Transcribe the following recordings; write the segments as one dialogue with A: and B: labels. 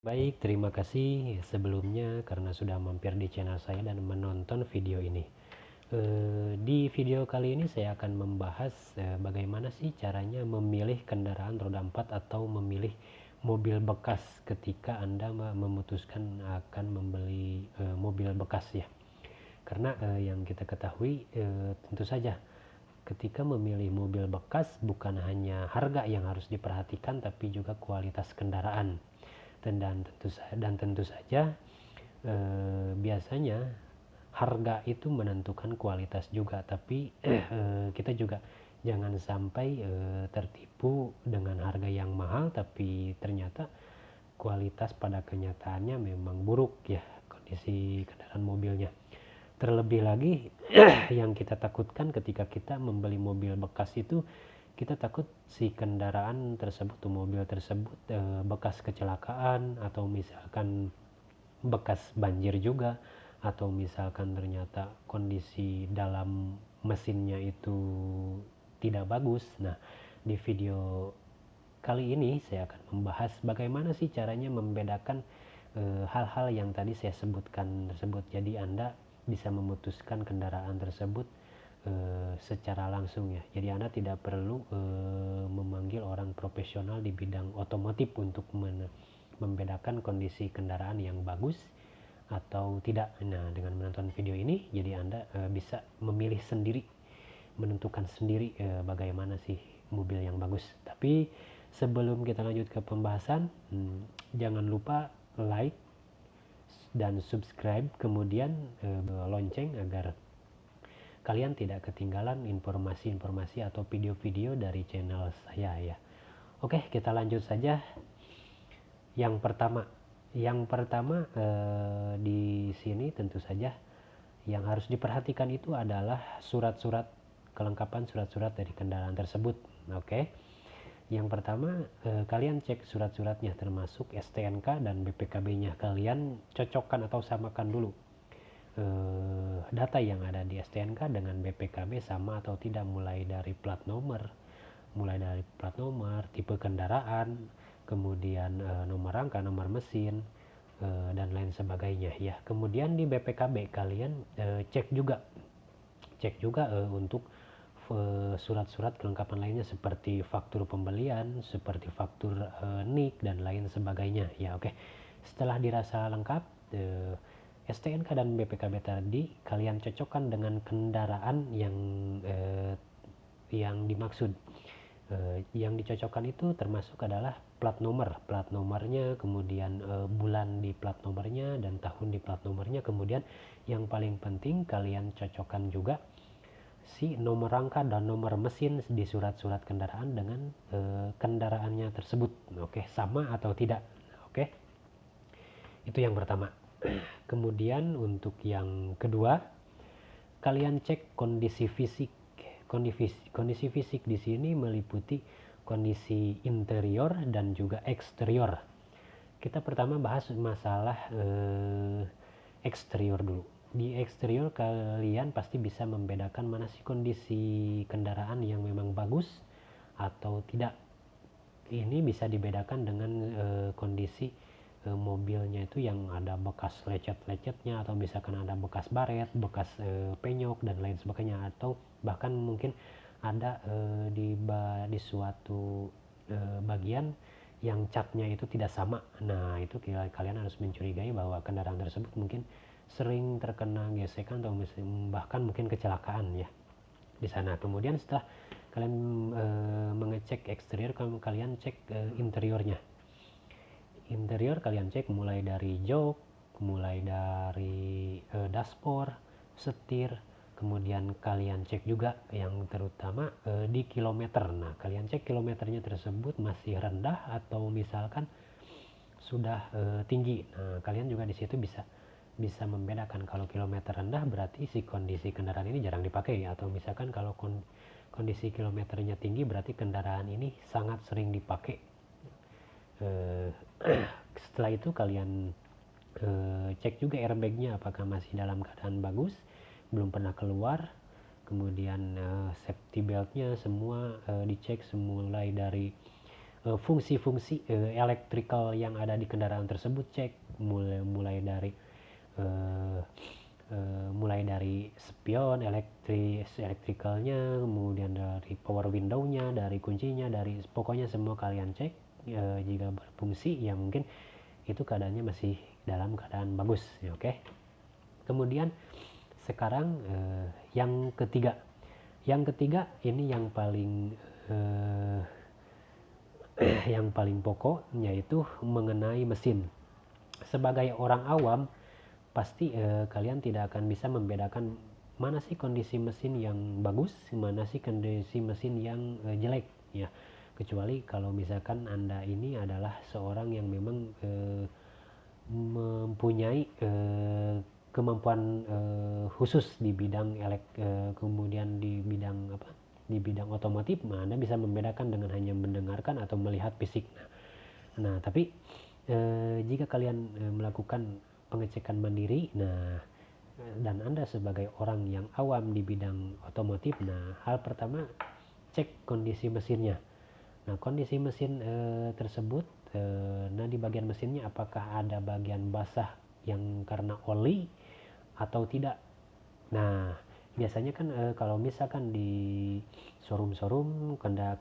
A: Baik, terima kasih sebelumnya karena sudah mampir di channel saya dan menonton video ini. Di video kali ini saya akan membahas bagaimana sih caranya memilih kendaraan roda 4 atau memilih mobil bekas ketika Anda memutuskan akan membeli mobil bekas ya. Karena yang kita ketahui tentu saja ketika memilih mobil bekas bukan hanya harga yang harus diperhatikan tapi juga kualitas kendaraan. Dan tentu saja biasanya harga itu menentukan kualitas juga, tapi kita juga jangan sampai tertipu dengan harga yang mahal tapi ternyata kualitas pada kenyataannya memang buruk ya kondisi kendaraan mobilnya. Terlebih lagi yang kita takutkan ketika kita membeli mobil bekas itu, kita takut si kendaraan tersebut atau mobil tersebut bekas kecelakaan atau misalkan bekas banjir juga, atau misalkan ternyata kondisi dalam mesinnya itu tidak bagus. Nah, di video kali ini saya akan membahas bagaimana sih caranya membedakan hal-hal yang tadi saya sebutkan tersebut. Jadi Anda bisa memutuskan kendaraan tersebut secara langsung ya. Jadi Anda tidak perlu memanggil orang profesional di bidang otomotif untuk membedakan kondisi kendaraan yang bagus atau tidak. Nah, dengan menonton video ini jadi Anda bisa memilih sendiri, menentukan sendiri bagaimana sih mobil yang bagus. Tapi sebelum kita lanjut ke pembahasan, jangan lupa like dan subscribe, kemudian lonceng agar kalian tidak ketinggalan informasi-informasi atau video-video dari channel saya ya. Oke, kita lanjut saja. Yang pertama di sini tentu saja yang harus diperhatikan itu adalah surat-surat, kelengkapan surat-surat dari kendaraan tersebut. Oke. Yang pertama, kalian cek surat-suratnya termasuk STNK dan BPKB-nya. Kalian cocokkan atau samakan dulu data yang ada di STNK dengan BPKB sama atau tidak, mulai dari plat nomor, tipe kendaraan, kemudian nomor rangka, nomor mesin, dan lain sebagainya ya. Kemudian di BPKB kalian cek juga untuk surat-surat kelengkapan lainnya seperti faktur pembelian, seperti faktur NIK dan lain sebagainya ya. Oke. Setelah dirasa lengkap STNK dan BPKB tadi, kalian cocokkan dengan kendaraan yang dimaksud. Yang dicocokkan itu termasuk adalah plat nomornya, kemudian bulan di plat nomornya dan tahun di plat nomornya. Kemudian yang paling penting kalian cocokkan juga si nomor rangka dan nomor mesin di surat-surat kendaraan dengan kendaraannya tersebut. Oke, sama atau tidak. Oke, itu yang pertama. Kemudian untuk yang kedua, kalian cek kondisi fisik. Kondisi fisik di sini meliputi kondisi interior dan juga eksterior. Kita pertama bahas masalah eksterior dulu. Di eksterior kalian pasti bisa membedakan mana sih kondisi kendaraan yang memang bagus atau tidak. Ini bisa dibedakan dengan kondisi mobilnya itu yang ada bekas lecet-lecetnya, atau misalkan ada bekas baret, bekas penyok dan lain sebagainya, atau bahkan mungkin ada di suatu bagian yang catnya itu tidak sama. Nah, itu kalian harus mencurigai bahwa kendaraan tersebut mungkin sering terkena gesekan atau bahkan mungkin kecelakaan ya di sana. Kemudian setelah kalian mengecek eksterior, kalian cek interiornya. Interior kalian cek mulai dari jok, mulai dari dashboard, setir, kemudian kalian cek juga yang terutama di kilometer. Nah, kalian cek kilometernya tersebut masih rendah atau misalkan sudah tinggi. Nah, kalian juga di situ bisa membedakan. Kalau kilometer rendah berarti si kondisi kendaraan ini jarang dipakai, atau misalkan kalau kondisi kilometernya tinggi berarti kendaraan ini sangat sering dipakai. Setelah itu kalian cek juga airbagnya apakah masih dalam keadaan bagus, belum pernah keluar. Kemudian safety beltnya semua dicek, mulai dari fungsi-fungsi elektrikal yang ada di kendaraan tersebut, cek mulai dari uh, mulai dari spion elektrikalnya, kemudian dari power window-nya, dari kuncinya, dari pokoknya semua kalian cek. Jika berfungsi ya mungkin itu keadaannya masih dalam keadaan bagus ya, oke. Kemudian sekarang yang ketiga ini yang paling yang paling pokok, yaitu mengenai mesin. Sebagai orang awam pasti kalian tidak akan bisa membedakan mana sih kondisi mesin yang bagus, mana sih kondisi mesin yang jelek ya, kecuali kalau misalkan Anda ini adalah seorang yang memang mempunyai kemampuan khusus di bidang kemudian di bidang otomotif, Anda bisa membedakan dengan hanya mendengarkan atau melihat fisik. Nah tapi jika kalian melakukan pengecekan mandiri, dan Anda sebagai orang yang awam di bidang otomotif, hal pertama cek kondisi mesinnya. Kondisi mesin tersebut, di bagian mesinnya apakah ada bagian basah yang karena oli atau tidak. Biasanya kan kalau misalkan di showroom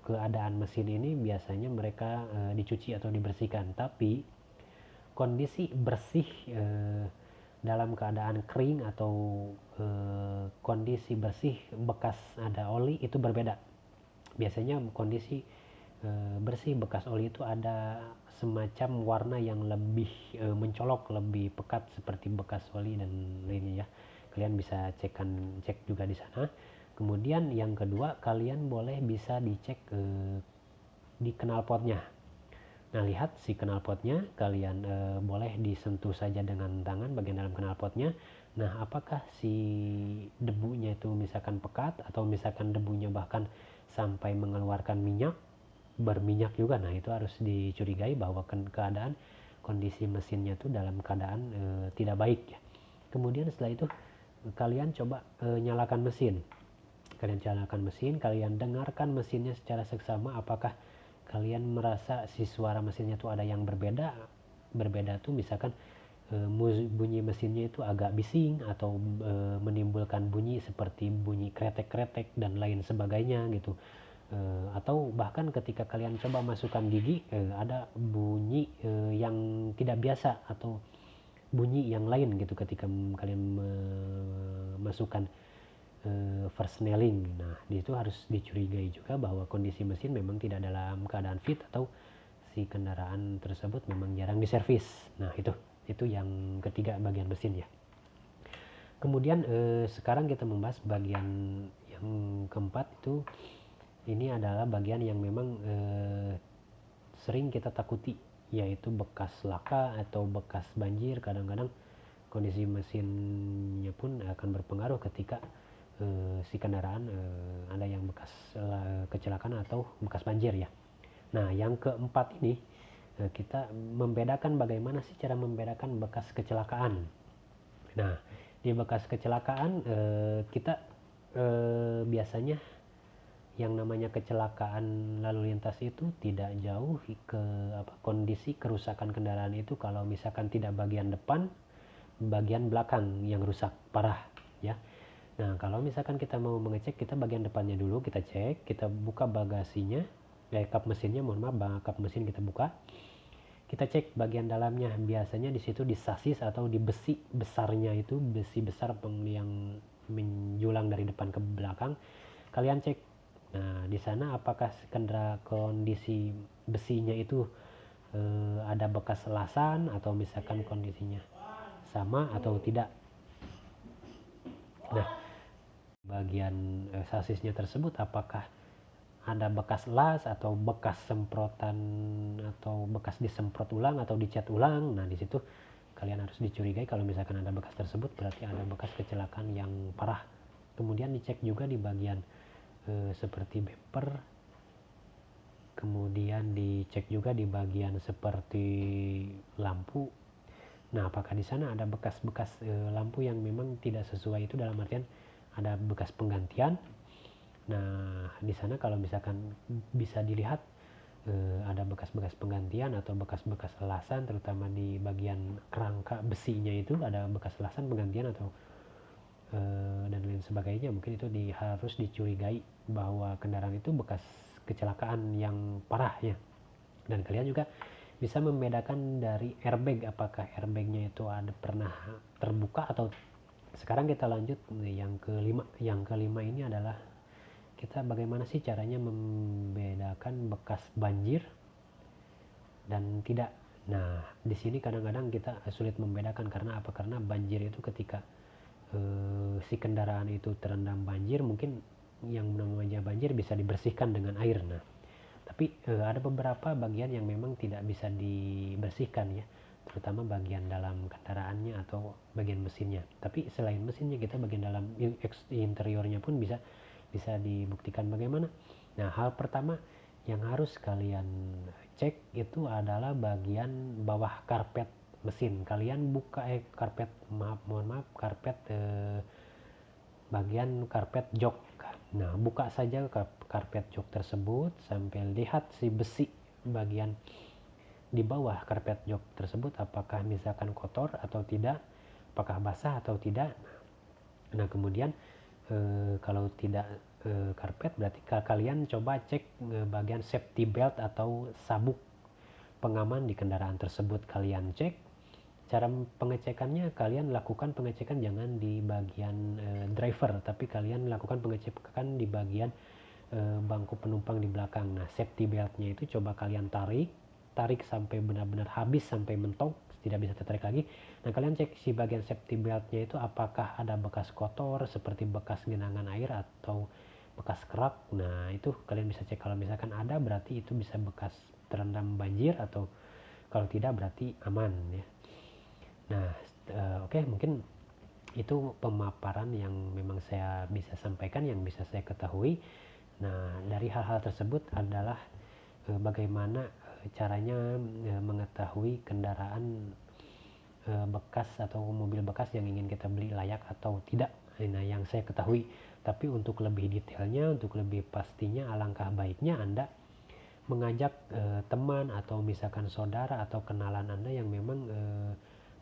A: keadaan mesin ini biasanya mereka dicuci atau dibersihkan, tapi kondisi bersih dalam keadaan kering atau kondisi bersih bekas ada oli itu berbeda. Biasanya kondisi bersih bekas oli itu ada semacam warna yang lebih mencolok, lebih pekat seperti bekas oli dan lainnya ya. Kalian bisa cek juga di sana. Kemudian yang kedua, kalian boleh bisa dicek di knalpotnya. Lihat si knalpotnya, kalian boleh disentuh saja dengan tangan bagian dalam knalpotnya. Apakah si debunya itu misalkan pekat atau misalkan debunya bahkan sampai mengeluarkan berminyak juga, itu harus dicurigai bahwa keadaan kondisi mesinnya itu dalam keadaan tidak baik ya. Kemudian setelah itu kalian coba nyalakan mesin. Kalian dengarkan mesinnya secara seksama, apakah kalian merasa si suara mesinnya tuh ada yang berbeda tuh misalkan bunyi mesinnya itu agak bising atau menimbulkan bunyi seperti bunyi kretek-kretek dan lain sebagainya gitu, atau bahkan ketika kalian coba masukkan gigi ada bunyi yang tidak biasa atau bunyi yang lain gitu ketika kalian memasukkan versnelling. Di situ harus dicurigai juga bahwa kondisi mesin memang tidak dalam keadaan fit atau si kendaraan tersebut memang jarang diservis. Itu yang ketiga, bagian mesin ya. Kemudian sekarang kita membahas bagian yang keempat, itu ini adalah bagian yang memang sering kita takuti, yaitu bekas laka atau bekas banjir. Kadang-kadang kondisi mesinnya pun akan berpengaruh ketika si kendaraan ada yang bekas kecelakaan atau bekas banjir ya. Yang keempat ini kita membedakan, bagaimana sih cara membedakan bekas kecelakaan. Di bekas kecelakaan kita biasanya yang namanya kecelakaan lalu lintas itu tidak jauh ke kondisi kerusakan kendaraan itu kalau misalkan tidak bagian depan, bagian belakang yang rusak parah ya. Kalau misalkan kita mau mengecek, kita bagian depannya dulu kita cek, kita buka bagasinya, kap mesinnya, kap mesin kita buka, kita cek bagian dalamnya. Biasanya di situ di sasis atau di besi besarnya itu, besi besar yang menjulang dari depan ke belakang, kalian cek. Di sana apakah kondisi besinya itu ada bekas lasan atau misalkan kondisinya sama atau tidak. Bagian sasisnya tersebut apakah ada bekas las atau bekas semprotan atau bekas disemprot ulang atau dicat ulang. Di situ kalian harus dicurigai, kalau misalkan ada bekas tersebut berarti ada bekas kecelakaan yang parah. Kemudian dicek juga di bagian seperti bumper, kemudian dicek juga di bagian seperti lampu. Apakah di sana ada bekas-bekas lampu yang memang tidak sesuai, itu dalam artian ada bekas penggantian. Di sana kalau misalkan bisa dilihat ada bekas-bekas penggantian atau bekas-bekas elasan, terutama di bagian kerangka besinya itu ada bekas elasan penggantian atau dan lain sebagainya. Mungkin itu harus dicurigai bahwa kendaraan itu bekas kecelakaan yang parah ya. Dan kalian juga bisa membedakan dari airbag, apakah airbagnya itu ada pernah terbuka atau. Sekarang kita lanjut yang kelima. Yang kelima ini adalah kita bagaimana sih caranya membedakan bekas banjir dan tidak. Nah, di sini kadang-kadang kita sulit membedakan karena apa? Karena banjir itu ketika si kendaraan itu terendam banjir, mungkin yang namanya banjir bisa dibersihkan dengan air. Nah, tapi ada beberapa bagian yang memang tidak bisa dibersihkan ya, terutama bagian dalam kendaraannya atau bagian mesinnya. Tapi selain mesinnya, kita bagian dalam interiornya pun bisa dibuktikan bagaimana. Nah, hal pertama yang harus kalian cek itu adalah bagian bawah karpet mesin. Kalian buka karpet bagian karpet jok. Nah, buka saja karpet jok tersebut sampai lihat si besi bagian di bawah karpet jok tersebut apakah misalkan kotor atau tidak, apakah basah atau tidak. Nah, kemudian kalau tidak karpet, berarti kalian coba cek bagian safety belt atau sabuk pengaman di kendaraan tersebut. Kalian cek. Cara pengecekannya, kalian lakukan pengecekan jangan di bagian driver, tapi kalian lakukan pengecekan di bagian bangku penumpang di belakang. Nah, safety beltnya itu coba kalian tarik sampai benar-benar habis, sampai mentok, tidak bisa tertarik lagi. Nah, kalian cek si bagian safety beltnya itu apakah ada bekas kotor seperti bekas genangan air atau bekas kerak. Nah, itu kalian bisa cek. Kalau misalkan ada, berarti itu bisa bekas terendam banjir, atau kalau tidak berarti aman ya. Nah, oke, mungkin itu pemaparan yang memang saya bisa sampaikan, yang bisa saya ketahui. Nah, dari hal-hal tersebut adalah bagaimana caranya mengetahui kendaraan bekas atau mobil bekas yang ingin kita beli layak atau tidak. Nah, yang saya ketahui. Tapi untuk lebih detailnya, untuk lebih pastinya, alangkah baiknya Anda mengajak teman atau misalkan saudara atau kenalan Anda yang memang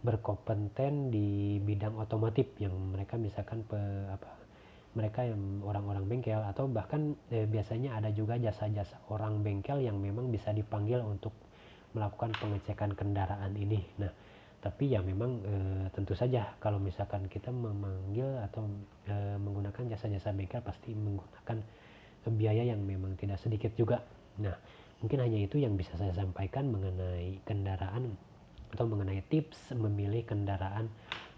A: berkompeten di bidang otomotif, yang mereka misalkan mereka yang orang-orang bengkel, atau bahkan biasanya ada juga jasa-jasa orang bengkel yang memang bisa dipanggil untuk melakukan pengecekan kendaraan ini. Nah, tapi ya memang tentu saja kalau misalkan kita memanggil atau menggunakan jasa-jasa bengkel, pasti menggunakan biaya yang memang tidak sedikit juga. Nah, mungkin hanya itu yang bisa saya sampaikan mengenai kendaraan atau mengenai tips memilih kendaraan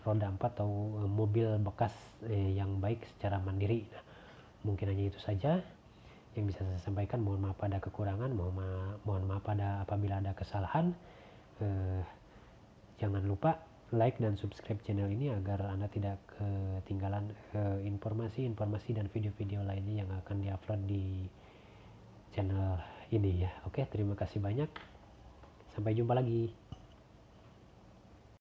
A: roda 4 atau mobil bekas yang baik secara mandiri. Nah, mungkin hanya itu saja yang bisa saya sampaikan. Mohon maaf pada kekurangan, mohon maaf pada apabila ada kesalahan. Jangan lupa like dan subscribe channel ini agar Anda tidak ketinggalan informasi-informasi dan video-video lainnya yang akan diupload di channel ini ya. Oke, terima kasih banyak. Sampai jumpa lagi.